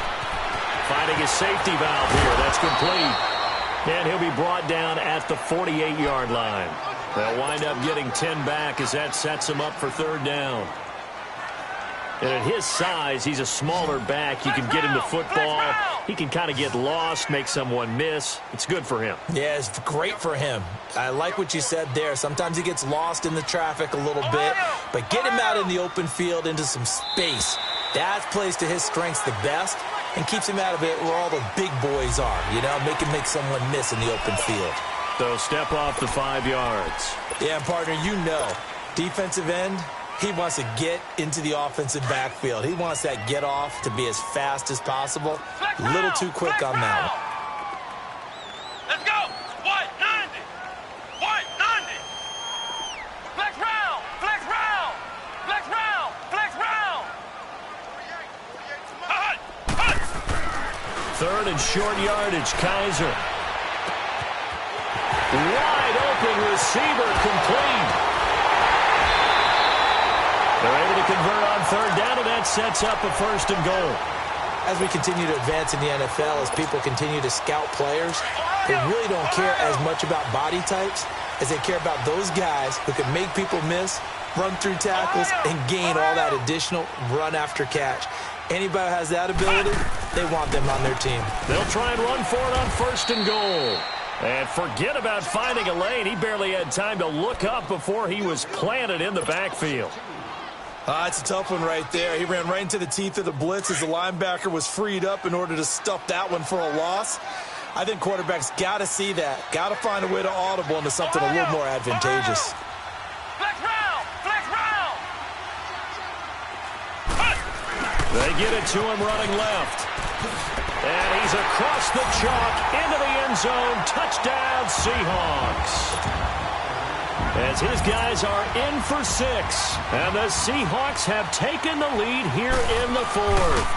Finding a safety valve here. That's complete. And he'll be brought down at the 48-yard line. They'll wind up getting 10 back as that sets him up for 3rd down. And at his size, he's a smaller back. You can get him the football. He can kind of get lost, make someone miss. It's good for him. Yeah, it's great for him. I like what you said there. Sometimes he gets lost in the traffic a little bit, but get him out in the open field into some space. That plays to his strengths the best and keeps him out of it where all the big boys are, you know, make someone miss in the open field. So step off the 5 yards. Yeah, partner, you know, defensive end, he wants to get into the offensive backfield. He wants that get off to be as fast as possible. A little too quick on that one. Let's go! 190! 190! Flex round! Flex round! Flex round! Flex round! 3rd and short yardage, Kaiser. Wide open receiver, complete. They're able to convert on 3rd down, and that sets up a 1st and goal. As we continue to advance in the NFL, as people continue to scout players, they really don't care as much about body types as they care about those guys who can make people miss, run through tackles, and gain all that additional run after catch. Anybody who has that ability, they want them on their team. They'll try and run for it on 1st and goal. And forget about finding a lane. He barely had time to look up before he was planted in the backfield. It's a tough one right there. He ran right into the teeth of the blitz as the linebacker was freed up in order to stuff that one for a loss. I think quarterbacks got to see that. Got to find a way to audible into something a little more advantageous. Flex round! Flex round! They get it to him running left. And he's across the chalk into the end zone. Touchdown, Seahawks. As his guys are in for 6. And the Seahawks have taken the lead here in the 4th.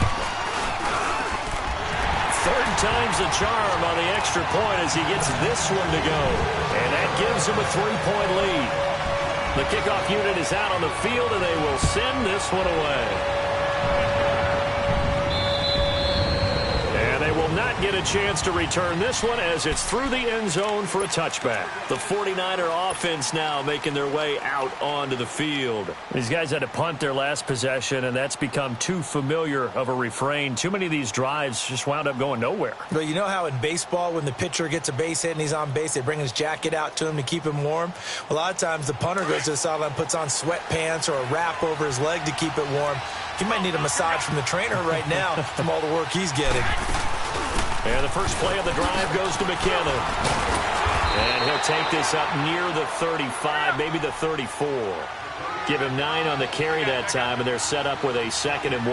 3rd time's the charm on the extra point as he gets this one to go. And that gives him a 3-point lead. The kickoff unit is out on the field, and they will send this one away. They will not get a chance to return this one as it's through the end zone for a touchback. The 49er offense now making their way out onto the field. These guys had to punt their last possession, and that's become too familiar of a refrain. Too many of these drives just wound up going nowhere. But you know how in baseball when the pitcher gets a base hit and he's on base, they bring his jacket out to him to keep him warm? A lot of times the punter goes to the sideline, puts on sweatpants or a wrap over his leg to keep it warm. He might need a massage from the trainer right now from all the work he's getting. And the first play of the drive goes to McKinnon. And he'll take this up near the 35, maybe the 34. Give him 9 on the carry that time, and they're set up with a 2nd and 1.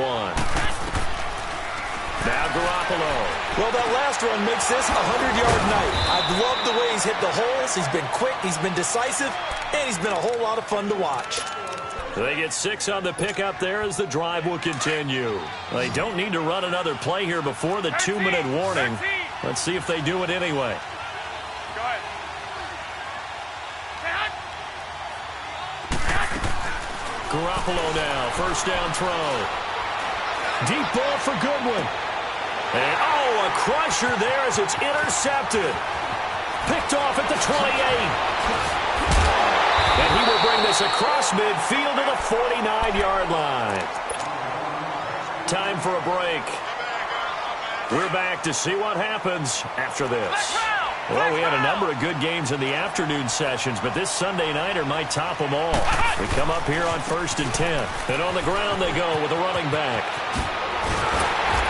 Now Garoppolo. Well, that last run makes this a 100-yard night. I've loved the way he's hit the holes. He's been quick, he's been decisive, and he's been a whole lot of fun to watch. They get 6 on the pickup there as the drive will continue. They don't need to run another play here before the 2-minute warning. Let's see if they do it anyway. Go ahead. Garoppolo now, 1st down throw. Deep ball for Goodwin. And, a crusher there as it's intercepted. Picked off at the 28. And he will bring this across midfield to the 49-yard line. Time for a break. We're back to see what happens after this. Well, we had a number of good games in the afternoon sessions, but this Sunday nighter might top them all. We come up here on 1st and 10. And on the ground they go with a running back.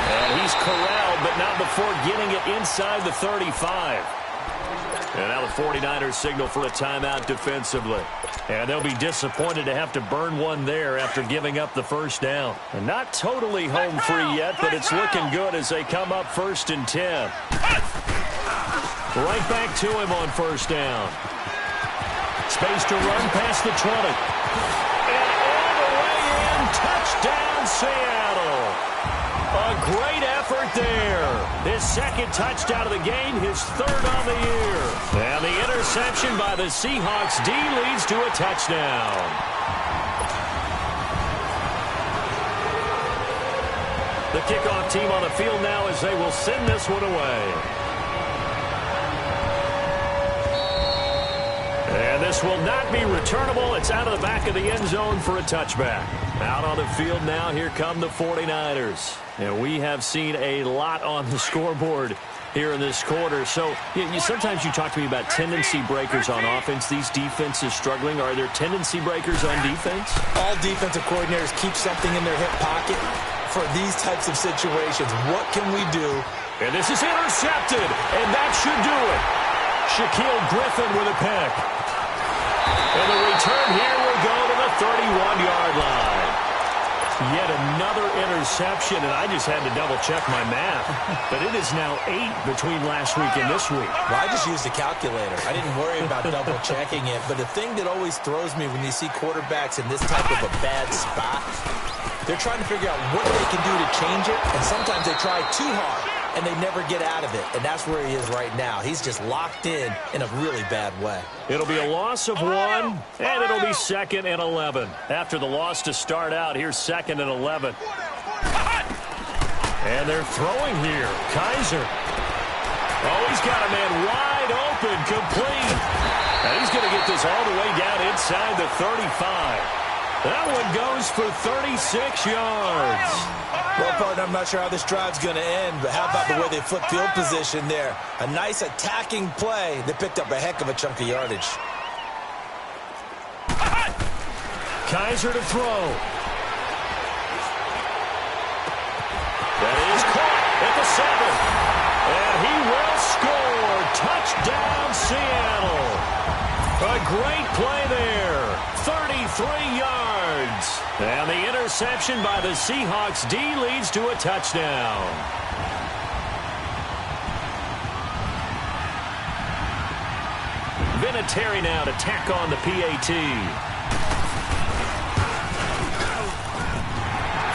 And he's corralled, but not before getting it inside the 35. And now the 49ers signal for a timeout defensively. And they'll be disappointed to have to burn one there after giving up the first down. And not totally home free yet, but it's looking good as they come up 1st and 10. Right back to him on 1st down. Space to run past the 20. And all the way in, touchdown Seattle. A great effort there. His 2nd touchdown of the game, his 3rd on the year. And the interception by the Seahawks D leads to a touchdown. The kickoff team on the field now as they will send this one away. And this will not be returnable. It's out of the back of the end zone for a touchback. Out on the field now, here come the 49ers. And we have seen a lot on the scoreboard here in this quarter. So sometimes you talk to me about tendency breakers on offense. These defenses struggling. Are there tendency breakers on defense? All defensive coordinators keep something in their hip pocket for these types of situations. What can we do? And this is intercepted, and that should do it. Shaquille Griffin with a pick. And the return here will go to the 31-yard line. Yet another interception, and I just had to double-check my math. But it is now 8 between last week and this week. Well, I just used a calculator. I didn't worry about double-checking it. But the thing that always throws me when you see quarterbacks in this type of a bad spot, they're trying to figure out what they can do to change it, and sometimes they try too hard, and they never get out of it. And that's where he is right now. He's just locked in a really bad way. It'll be a loss of 1, and it'll be 2nd and 11. After the loss to start out, here's 2nd and 11. And they're throwing here. Kaiser. Oh, he's got a man wide open, complete. And he's going to get this all the way down inside the 35. That one goes for 36 yards. Well, partner, I'm not sure how this drive's going to end, but how about the way they flip field position there? A nice attacking play that picked up a heck of a chunk of yardage. Kaiser to throw. That is caught at the 7. And he will score. Touchdown, Seattle. A great play there. 33 yards. And the interception by the Seahawks D leads to a touchdown. Vinatieri now to tack on the PAT.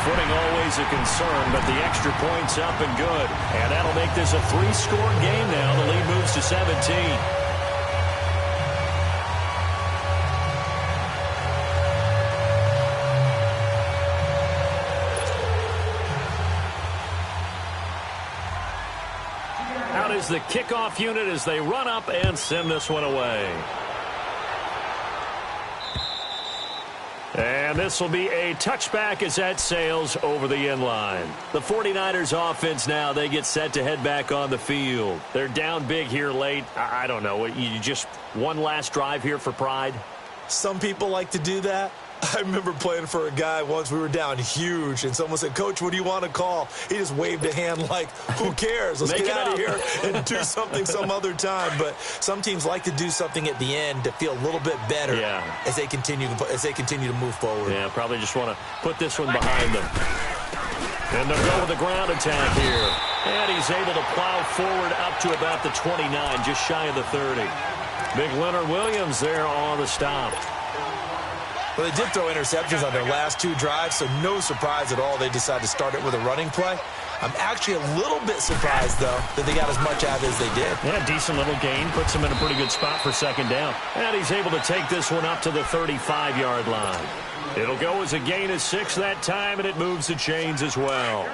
Footing always a concern, but the extra point's up and good. And that'll make this a 3-score game now. The lead moves to 17. Is the kickoff unit as they run up and send this one away. And this will be a touchback as that sails over the end line. The 49ers offense now, they get set to head back on the field. They're down big here late. I don't know. You just one last drive here for pride? Some people like to do that. I remember playing for a guy once. We were down huge, and someone said, "Coach, what do you want to call?" He just waved a hand like, who cares? Let's get out of here and do something some other time. But some teams like to do something at the end to feel a little bit better as they continue to move forward. Yeah, probably just want to put this one behind them. And they'll go with the ground attack here. And he's able to plow forward up to about the 29, just shy of the 30. Big Leonard Williams there on the stop. Well, they did throw interceptions on their last 2 drives, so no surprise at all they decided to start it with a running play. I'm actually a little bit surprised, though, that they got as much out as they did. Yeah, decent little gain. Puts him in a pretty good spot for 2nd down. And he's able to take this one up to the 35-yard line. It'll go as a gain of 6 that time, and it moves the chains as well.